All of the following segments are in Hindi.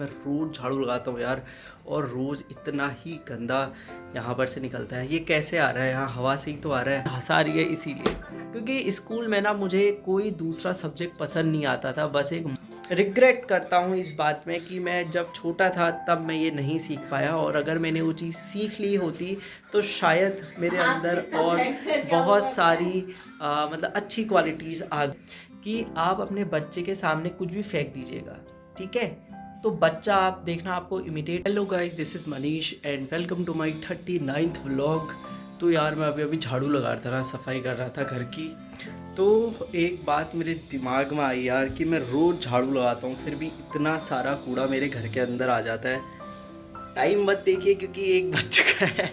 मैं रोज़ झाड़ू लगाता हूँ यार, और रोज़ इतना ही गंदा यहाँ पर से निकलता है। ये कैसे आ रहा है? यहाँ हवा से ही तो आ रहा है। हंसा रही है इसीलिए क्योंकि स्कूल में ना मुझे कोई दूसरा सब्जेक्ट पसंद नहीं आता था। बस एक रिग्रेट करता हूँ इस बात में कि मैं जब छोटा था तब मैं ये नहीं सीख पाया, और अगर मैंने वो चीज़ सीख ली होती तो शायद मेरे अंदर और बहुत सारी मतलब अच्छी क्वालिटीज़ आ कि आप अपने बच्चे के सामने कुछ भी फेंक दीजिएगा, ठीक है, तो बच्चा आप देखना आपको imitate. Hello guys, this is Manish and welcome to my 39th vlog. तो यार मैं अभी झाड़ू लगा रहा था ना, सफाई कर रहा था घर की, तो एक बात मेरे दिमाग में आई यार कि मैं रोज़ झाड़ू लगाता हूँ फिर भी इतना सारा कूड़ा मेरे घर के अंदर आ जाता है। टाइम मत देखिए क्योंकि 1 बज चुका है।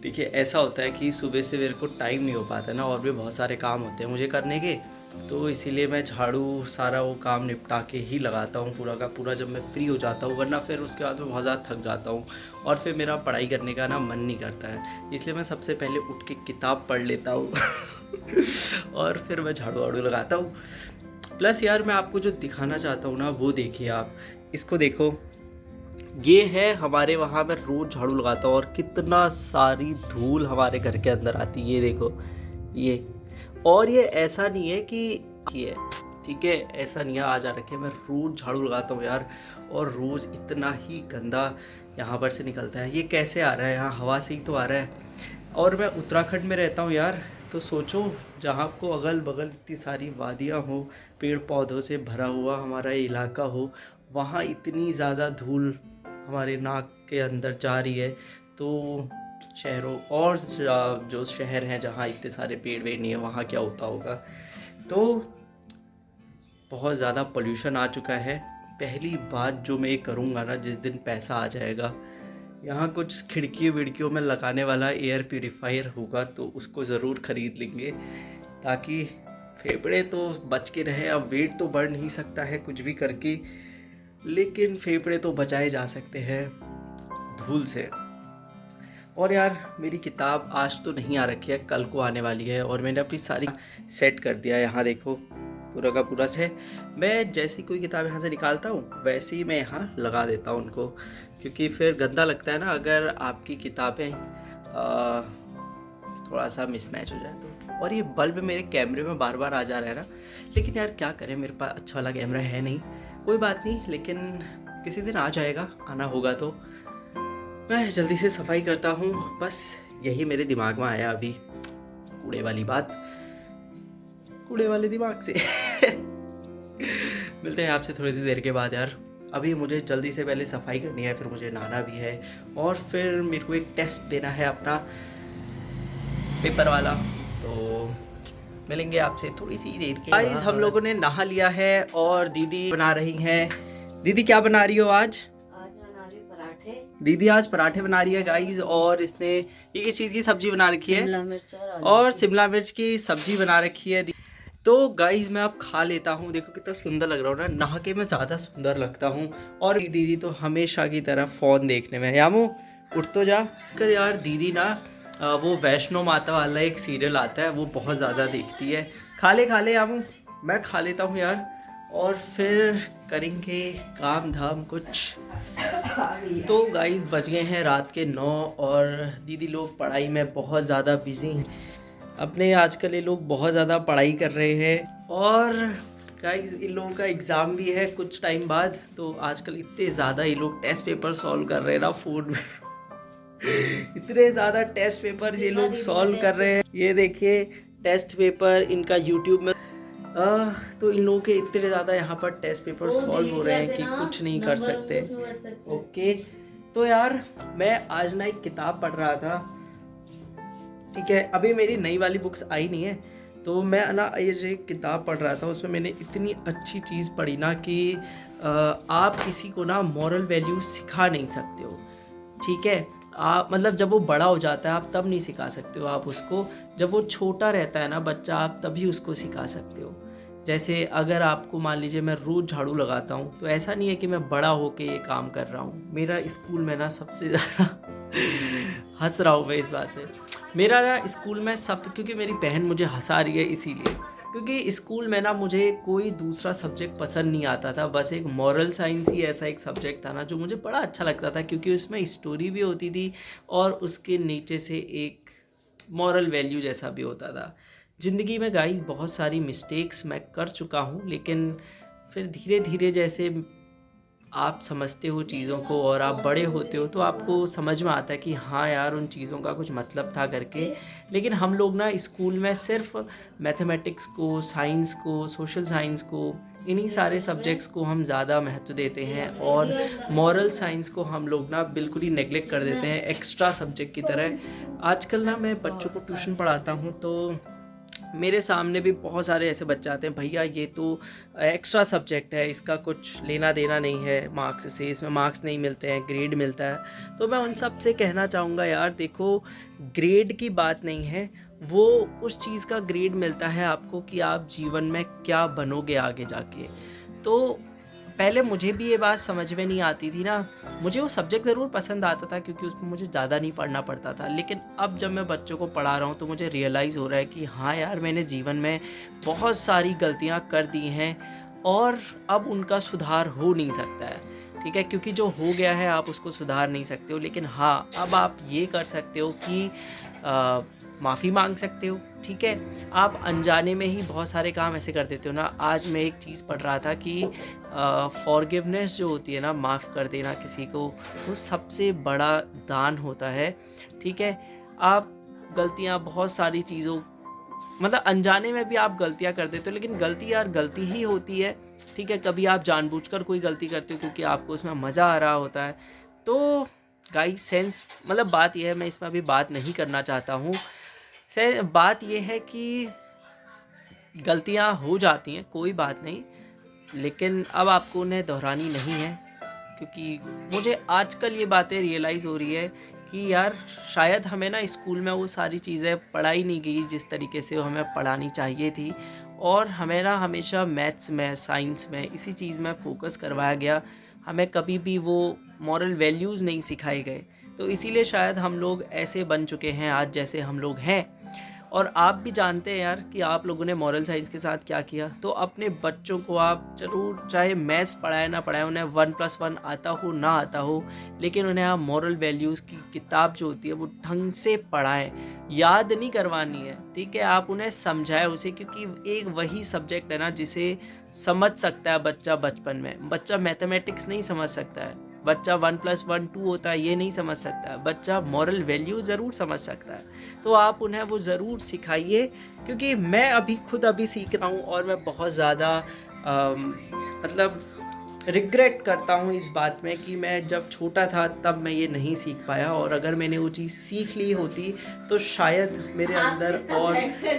देखिए ऐसा होता है कि सुबह से मेरे को टाइम नहीं हो पाता ना, और भी बहुत सारे काम होते हैं मुझे करने के, तो इसीलिए मैं झाड़ू सारा वो काम निपटा के ही लगाता हूँ पूरा का पूरा जब मैं फ्री हो जाता हूँ, वरना फिर उसके बाद मैं बहुत ज़्यादा थक जाता हूँ और फिर मेरा पढ़ाई करने का ना मन नहीं करता है। इसलिए मैं सबसे पहले उठ के किताब पढ़ लेता हूँ और फिर मैं झाड़ू वाड़ू लगाता हूँ। प्लस यार मैं आपको जो दिखाना चाहता हूँ ना वो देखिए, आप इसको देखो, ये है हमारे वहाँ मैं रोज़ झाड़ू लगाता हूँ और कितना सारी धूल हमारे घर के अंदर आती है। ये देखो ये, और ये ऐसा नहीं है कि ये, ठीक है, ऐसा नहीं है आ जा रखे। मैं रोज़ झाड़ू लगाता हूँ यार, और रोज़ इतना ही गंदा यहाँ पर से निकलता है। ये कैसे आ रहा है? यहाँ हवा से ही तो आ रहा है। और मैं उत्तराखंड में रहता हूँ यार, तो सोचो जहाँ को अगल बगल इतनी सारी वादियाँ हो, पेड़ पौधों से भरा हुआ हमारा इलाका हो, वहाँ इतनी ज़्यादा धूल हमारे नाक के अंदर जा रही है। तो शहरों और जो शहर हैं जहाँ इतने सारे पेड़ वेड़ नहीं है, वहाँ क्या होता होगा। तो बहुत ज़्यादा पोल्यूशन आ चुका है। पहली बात जो मैं करूँगा ना, जिस दिन पैसा आ जाएगा, यहाँ कुछ खिड़कियों विड़कियों में लगाने वाला एयर प्यूरीफायर होगा तो उसको ज़रूर ख़रीद लेंगे, ताकि फेफड़े तो बच के रहे। अब वेट तो बढ़ नहीं सकता है कुछ भी करके, लेकिन फेफड़े तो बचाए जा सकते हैं धूल से। और यार मेरी किताब आज तो नहीं आ रखी है, कल को आने वाली है, और मैंने अपनी सारी सेट कर दिया है। यहाँ देखो पूरा का पूरा से मैं जैसी कोई किताब यहाँ से निकालता हूँ वैसे ही मैं यहाँ लगा देता हूँ उनको, क्योंकि फिर गंदा लगता है ना अगर आपकी किताबें थोड़ा सा मिसमैच हो जाए तो। और ये बल्ब मेरे कैमरे में बार बार आ जा रहा है ना, लेकिन यार क्या करें, मेरे पास अच्छा वाला कैमरा है नहीं। कोई बात नहीं, लेकिन किसी दिन आ जाएगा, आना होगा तो। मैं जल्दी से सफाई करता हूँ, बस यही मेरे दिमाग में आया अभी, कूड़े वाली बात, कूड़े वाले दिमाग से। मिलते हैं आपसे थोड़ी देर के बाद यार। अभी मुझे जल्दी से पहले सफाई करनी है, फिर मुझे नहाना भी है, और फिर मेरे को एक टेस्ट देना है अपना पेपर वाला। तो मिलेंगे आपसे थोड़ी सी देर के बाद। हम लोगों ने नहा लिया है और दीदी बना रही हैं। दीदी क्या बना रही हो आज? बना रही पराठे। दीदी आज पराठे बना रही है गाइस, और इसने ये किस चीज़ की सब्जी बना रखी है? शिमला मिर्च और शिमला मिर्च की सब्जी बना रखी है। तो गाइस मैं अब खा लेता हूँ। देखो कितना सुंदर लग रहा हूँ ना, नहा के मैं ज़्यादा सुंदर लगता हूँ। और दीदी तो हमेशा की तरह फ़ोन देखने में। यामू उठ तो जा कर यार। दीदी ना वो वैष्णो माता वाला एक सीरियल आता है वो बहुत ज़्यादा देखती है। खा ले यामू, मैं खा लेता हूँ यार, और फिर करेंगे काम धाम कुछ। तो गाइस बज गए हैं रात के 9, और दीदी लोग पढ़ाई में बहुत ज़्यादा बिजी हैं अपने। आजकल ये लोग बहुत ज़्यादा पढ़ाई कर रहे हैं, और गाइस इन लोगों का एग्ज़ाम भी है कुछ टाइम बाद। तो आजकल इतने ज़्यादा ये लोग टेस्ट पेपर सॉल्व कर रहे हैं ना फ़ोन में। इतने ज़्यादा टेस्ट पेपर ये लोग सॉल्व कर रहे हैं। ये देखिए टेस्ट पेपर इनका यूट्यूब में तो इन लोगों के इतने ज़्यादा यहाँ पर टेस्ट पेपर सॉल्व हो रहे हैं कि कुछ नहीं कर सकते। ओके, तो यार मैं आज ना एक किताब पढ़ रहा था, ठीक है, अभी मेरी नई वाली बुक्स आई नहीं है, तो मैं ना ये जो किताब पढ़ रहा था उसमें मैंने इतनी अच्छी चीज़ पढ़ी ना कि आप किसी को ना मॉरल वैल्यूज सिखा नहीं सकते हो, ठीक है। आप मतलब जब वो बड़ा हो जाता है आप तब नहीं सिखा सकते हो आप उसको, जब वो छोटा रहता है ना बच्चा, आप तभी उसको सिखा सकते हो। जैसे अगर आपको मान लीजिए मैं रोज़ झाड़ू लगाता हूँ, तो ऐसा नहीं है कि मैं बड़ा होके ये काम कर रहा हूँ। मेरा स्कूल में ना सबसे ज़्यादा हंस रहा हूँ मैं इस बात पे, मेरा ना स्कूल में सब, क्योंकि मेरी बहन मुझे हंसा रही है इसीलिए, क्योंकि स्कूल में ना मुझे कोई दूसरा सब्जेक्ट पसंद नहीं आता था, बस एक मॉरल साइंस ही ऐसा एक सब्जेक्ट था ना जो मुझे बड़ा अच्छा लगता था, क्योंकि उसमें स्टोरी भी होती थी और उसके नीचे से एक मॉरल वैल्यू जैसा भी होता था। ज़िंदगी में गाइस बहुत सारी मिस्टेक्स मैं कर चुका हूँ, लेकिन फिर धीरे धीरे जैसे आप समझते हो चीज़ों को और आप बड़े होते हो तो आपको समझ में आता है कि हाँ यार उन चीज़ों का कुछ मतलब था करके। लेकिन हम लोग ना स्कूल में सिर्फ मैथमेटिक्स को, साइंस को, सोशल साइंस को, इन्हीं सारे सब्जेक्ट्स को हम ज़्यादा महत्व देते हैं और मॉरल साइंस को हम लोग ना बिल्कुल ही नेगलेक्ट कर देते हैं एक्स्ट्रा सब्जेक्ट की तरह। आजकल ना मैं बच्चों को ट्यूशन पढ़ाता हूँ तो मेरे सामने भी बहुत सारे ऐसे बच्चे आते हैं, भैया ये तो एक्स्ट्रा सब्जेक्ट है, इसका कुछ लेना देना नहीं है मार्क्स से, इसमें मार्क्स नहीं मिलते हैं, ग्रेड मिलता है। तो मैं उन सब से कहना चाहूँगा यार देखो, ग्रेड की बात नहीं है, वो उस चीज़ का ग्रेड मिलता है आपको कि आप जीवन में क्या बनोगे आगे जाके। तो पहले मुझे भी ये बात समझ में नहीं आती थी ना, मुझे वो सब्जेक्ट ज़रूर पसंद आता था क्योंकि उसमें मुझे ज़्यादा नहीं पढ़ना पड़ता था, लेकिन अब जब मैं बच्चों को पढ़ा रहा हूँ तो मुझे रियलाइज़ हो रहा है कि हाँ यार मैंने जीवन में बहुत सारी गलतियाँ कर दी हैं और अब उनका सुधार हो नहीं सकता है। ठीक है, क्योंकि जो हो गया है आप उसको सुधार नहीं सकते हो, लेकिन हाँ अब आप ये कर सकते हो कि माफ़ी मांग सकते हो। ठीक है, आप अनजाने में ही बहुत सारे काम ऐसे कर देते हो ना। आज मैं एक चीज़ पढ़ रहा था कि फॉरगिवनेस जो होती है ना, माफ़ कर देना किसी को, वो सबसे बड़ा दान होता है। ठीक है, आप गलतियाँ बहुत सारी चीज़ों मतलब अनजाने में भी आप गलतियाँ कर देते हो, लेकिन गलती यार गलती ही होती है। ठीक है, कभी आप जानबूझकर कोई गलती करते हो क्योंकि आपको उसमें मज़ा आ रहा होता है। तो गाइस सेंस मतलब बात यह है, मैं इसमें अभी बात नहीं करना चाहता हूँ। बात यह है कि गलतियाँ हो जाती हैं, कोई बात नहीं, लेकिन अब आपको उन्हें दोहरानी नहीं है, क्योंकि मुझे आजकल ये बातें रियलाइज़ हो रही है कि यार शायद हमें ना स्कूल में वो सारी चीज़ें पढ़ाई नहीं गई जिस तरीके से वो हमें पढ़ानी चाहिए थी, और हमें ना हमेशा मैथ्स में, साइंस में, इसी चीज़ में फ़ोकस करवाया गया। हमें कभी भी वो मॉरल वैल्यूज़ नहीं सिखाए गए, तो इसीलिए शायद हम लोग ऐसे बन चुके हैं आज जैसे हम लोग हैं। और आप भी जानते हैं यार कि आप लोगों ने मॉरल साइंस के साथ क्या किया। तो अपने बच्चों को आप ज़रूर, चाहे मैथ्स पढ़ाए ना पढ़ाए, उन्हें 1+1 आता हो ना आता हो, लेकिन उन्हें आप मॉरल वैल्यूज़ की किताब जो होती है वो ढंग से पढ़ाएं। याद नहीं करवानी है, ठीक है, आप उन्हें समझाएं उसे, क्योंकि एक वही सब्जेक्ट है ना जिसे समझ सकता है बच्चा बचपन में। बच्चा मैथमेटिक्स नहीं समझ सकता है, बच्चा 1+1 2 होता है ये नहीं समझ सकता है, बच्चा मॉरल वैल्यू ज़रूर समझ सकता है। तो आप उन्हें वो ज़रूर सिखाइए, क्योंकि मैं अभी सीख रहा हूँ और मैं बहुत ज़्यादा मतलब रिग्रेट करता हूँ इस बात में कि मैं जब छोटा था तब मैं ये नहीं सीख पाया, और अगर मैंने वो चीज़ सीख ली होती तो शायद मेरे अंदर और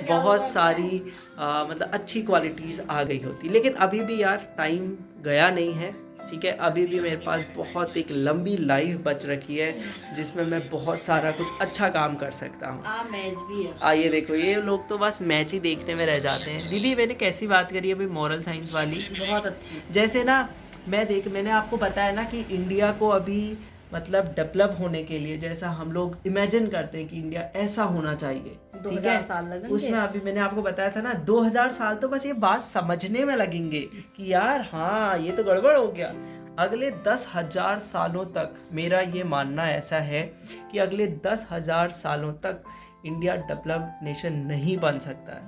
बहुत सारी मतलब अच्छी क्वालिटीज़ आ गई होती। लेकिन अभी भी यार टाइम गया नहीं है, ठीक है, अभी भी मेरे पास बहुत एक लंबी लाइफ बच रखी है जिसमें मैं बहुत सारा कुछ अच्छा काम कर सकता हूँ। मैच भी है। ये देखो, ये लोग तो बस मैच ही देखने में रह जाते हैं। दीदी मैंने कैसी बात करी अभी मॉरल साइंस वाली, बहुत अच्छी। जैसे ना मैंने आपको बताया ना कि इंडिया को अभी मतलब डेवलप होने के लिए, जैसा हम लोग इमेजिन करते हैं कि इंडिया ऐसा होना चाहिए, 2000 साल लगेंगे। उसमें अभी मैंने आपको बताया था ना 2000 साल तो बस ये बात समझने में लगेंगे कि यार हाँ ये तो गड़बड़ हो गया। अगले 10,000 सालों तक मेरा ये मानना ऐसा है कि अगले 10,000 सालों तक इंडिया डेवलप्ड नेशन नहीं बन सकता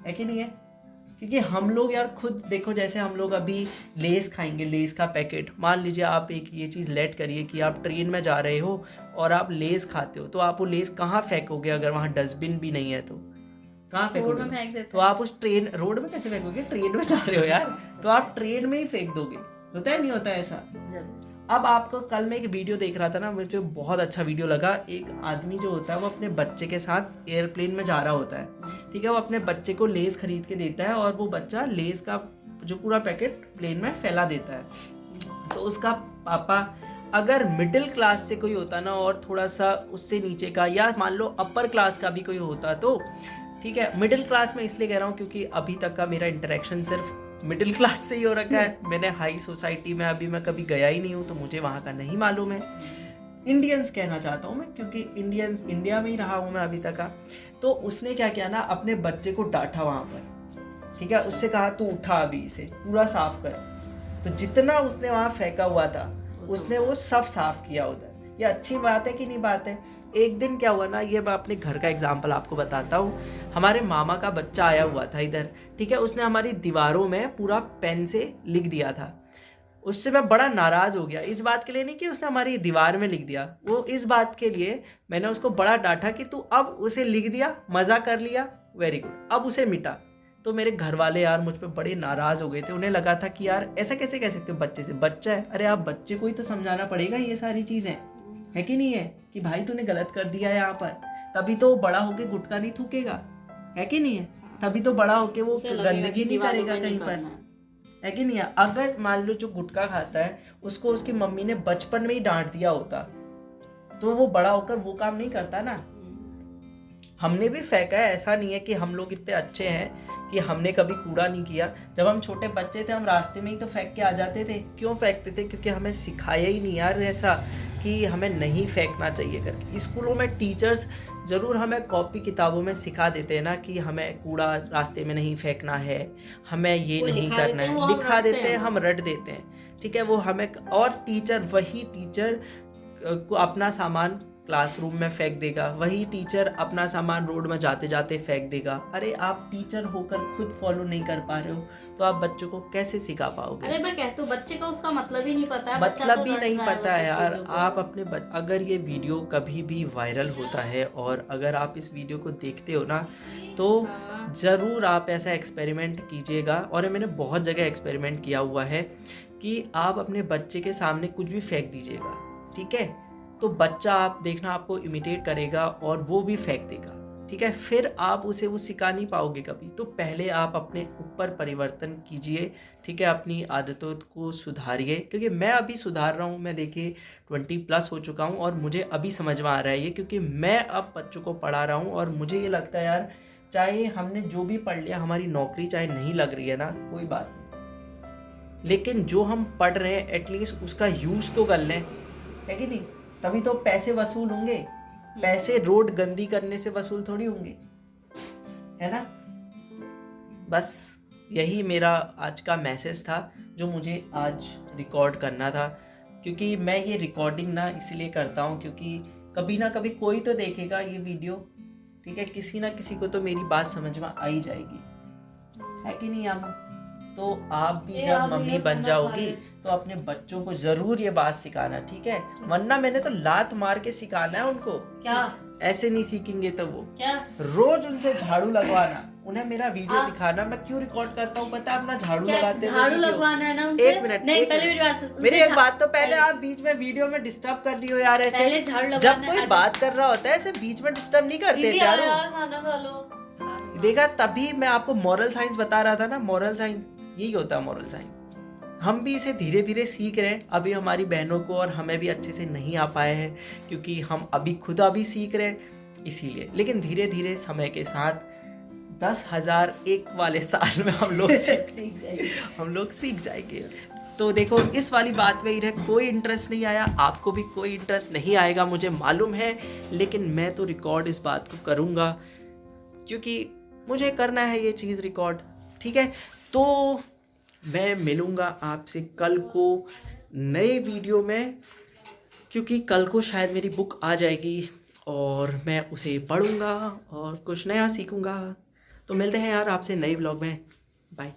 है कि नहीं है? क्योंकि हम लोग यार खुद देखो, जैसे हम लोग अभी लेस खाएंगे, लेस का पैकेट, मान लीजिए आप एक ये चीज़ लेट करिए कि आप ट्रेन में जा रहे हो और आप लेस खाते हो, तो आप वो लेस कहाँ फेंकोगे अगर वहाँ डस्टबिन भी नहीं है तो कहाँ फेंकोगे? रोड में फेंक देते तो आप उस ट्रेन, रोड में कैसे फेंकोगे? ट्रेन में जा रहे हो यार, तो आप ट्रेन में ही फेंक दोगे। होता है नहीं होता है ऐसा? अब आपको कल मैं एक वीडियो देख रहा था ना, मुझे बहुत अच्छा वीडियो लगा। एक आदमी जो होता है वो अपने बच्चे के साथ एयरप्लेन में जा रहा होता है, ठीक है, वो अपने बच्चे को लेस खरीद के देता है और वो बच्चा लेस का जो पूरा पैकेट प्लेन में फैला देता है। तो उसका पापा अगर मिडिल क्लास से कोई होता ना और थोड़ा सा उससे नीचे का, या मान लो अपर क्लास का भी कोई होता, तो ठीक है, मिडिल क्लास में इसलिए कह रहा हूँ क्योंकि अभी तक का मेरा इंटरेक्शन सिर्फ मिडिल क्लास से ही हो रखा है। मैंने हाई सोसाइटी में अभी मैं कभी गया ही नहीं हूँ, तो मुझे वहाँ का नहीं मालूम है। इंडियंस कहना चाहता हूँ मैं, क्योंकि इंडिया में ही रहा हूँ मैं अभी तक का। तो उसने क्या किया ना, अपने बच्चे को डांटा वहाँ पर ठीक है, उससे कहा तू उठा अभी इसे पूरा साफ कर। तो जितना उसने वहाँ फेंका हुआ था उसने वो सब साफ किया उधर। ये अच्छी बात है कि नहीं बात है। एक दिन क्या हुआ ना, ये मैं अपने घर का एग्जाम्पल आपको बताता हूँ। हमारे मामा का बच्चा आया हुआ था इधर, ठीक है, उसने हमारी दीवारों में पूरा पेन से लिख दिया था। उससे मैं बड़ा नाराज़ हो गया, इस बात के लिए नहीं कि उसने हमारी दीवार में लिख दिया, वो इस बात के लिए मैंने उसको बड़ा डांटा कि तू अब उसे लिख दिया, मज़ा कर लिया, वेरी गुड, अब उसे मिटा। तो मेरे घर वाले यार मुझ पर बड़े नाराज़ हो गए थे। उन्हें लगा था कि यार ऐसा कैसे कह सकते हो बच्चे से, बच्चा है। अरे आप बच्चे को ही तो समझाना पड़ेगा ये सारी चीज़ें, है कि नहीं है, कि भाई तूने गलत कर दिया यहाँ पर, तभी तो बड़ा होके गुटखा नहीं थूकेगा, है कि नहीं है, तभी तो बड़ा होके वो गंदगी नहीं करेगा कहीं पर, है कि नहीं है। अगर मान लो जो गुटखा खाता है उसको उसकी मम्मी ने बचपन में ही डांट दिया होता तो वो बड़ा होकर वो काम नहीं करता ना। हमने भी फेंका है, ऐसा नहीं है कि हम लोग इतने अच्छे हैं कि हमने कभी कूड़ा नहीं किया। जब हम छोटे बच्चे थे हम रास्ते में ही तो फेंक के आ जाते थे। क्यों फेंकते थे? क्योंकि हमें सिखाया ही नहीं यार ऐसा कि हमें नहीं फेंकना चाहिए करके। स्कूलों में टीचर्स ज़रूर हमें कॉपी किताबों में सिखा देते हैं ना कि हमें कूड़ा रास्ते में नहीं फेंकना है, हमें ये नहीं करना है, लिखा देते हैं, हम रट देते हैं, ठीक है, वो हमें। और टीचर, वही टीचर को अपना सामान क्लासरूम में फेंक देगा, वही टीचर अपना सामान रोड में जाते जाते फेंक देगा। अरे आप टीचर होकर खुद फॉलो नहीं कर पा रहे हो तो आप बच्चों को कैसे सिखा पाओगे? अरे मैं कहती हूँ बच्चे को उसका मतलब ही नहीं पता है, मतलब भी नहीं पता है यार। आप अपने अगर ये वीडियो कभी भी वायरल होता है और अगर आप इस वीडियो को देखते हो ना तो ज़रूर आप ऐसा एक्सपेरिमेंट कीजिएगा। और मैंने बहुत जगह एक्सपेरिमेंट किया हुआ है कि आप अपने बच्चे के सामने कुछ भी फेंक दीजिएगा, ठीक है, तो बच्चा आप देखना आपको इमिटेट करेगा और वो भी फेंक देगा, ठीक है। फिर आप उसे वो सिखा नहीं पाओगे कभी। तो पहले आप अपने ऊपर परिवर्तन कीजिए, ठीक है, अपनी आदतों को सुधारिए। क्योंकि मैं अभी सुधार रहा हूँ, मैं देखिए 20+ हो चुका हूँ और मुझे अभी समझ में आ रहा है ये, क्योंकि मैं अब बच्चों को पढ़ा रहा हूँ। और मुझे ये लगता है यार चाहे हमने जो भी पढ़ लिया, हमारी नौकरी चाहे नहीं लग रही है ना, कोई बात नहीं, लेकिन जो हम पढ़ रहे हैं एटलीस्ट उसका यूज़ तो कर लें, है कि नहीं, तभी तो पैसे वसूल होंगे। पैसे रोड गंदी करने से वसूल थोड़ी होंगे, है ना। बस यही मेरा आज का मैसेज था जो मुझे आज रिकॉर्ड करना था। क्योंकि मैं ये रिकॉर्डिंग ना इसलिए करता हूँ क्योंकि कभी ना कभी कोई तो देखेगा ये वीडियो, ठीक है, किसी ना किसी को तो मेरी बात समझ में आ ही जाएगी, है कि नहीं आमू? तो आप भी जब मम्मी बन जाओगी तो अपने बच्चों को जरूर ये बात सिखाना, ठीक है, वरना मैंने तो लात मार के सिखाना है उनको। क्या ऐसे नहीं सीखेंगे तो वो क्या रोज उनसे झाड़ू लगवाना, उन्हें मेरा वीडियो दिखाना। मैं क्यों रिकॉर्ड करता हूँ पता है? अपना झाड़ू लगाते हुए झाड़ू लगवाना है ना उनसे। एक मिनट, नहीं, पहले मेरी एक बात, तो पहले आप बीच में वीडियो में डिस्टर्ब कर रही हो यार ऐसे। जब कोई बात कर रहा होता है ऐसे बीच में डिस्टर्ब नहीं करते यार। देखा, तभी मैं आपको मॉरल साइंस बता रहा था ना। मॉरल साइंस यही होता है, मॉरल साइंस। हम भी इसे धीरे धीरे सीख रहे हैं। अभी हमारी बहनों को और हमें भी अच्छे से नहीं आ पाए हैं क्योंकि हम अभी सीख रहे हैं इसीलिए। लेकिन धीरे धीरे समय के साथ 10,001 वाले साल में हम लोग सीख जाएंगे। तो देखो इस वाली बात में ही रहे, कोई इंटरेस्ट नहीं आया, आपको भी कोई इंटरेस्ट नहीं आएगा मुझे मालूम है, लेकिन मैं तो रिकॉर्ड इस बात को करूँगा क्योंकि मुझे करना है ये चीज़ रिकॉर्ड, ठीक है। तो मैं मिलूँगा आपसे कल को नए वीडियो में, क्योंकि कल को शायद मेरी बुक आ जाएगी और मैं उसे पढ़ूँगा और कुछ नया सीखूँगा। तो मिलते हैं यार आपसे नए व्लॉग में, बाय।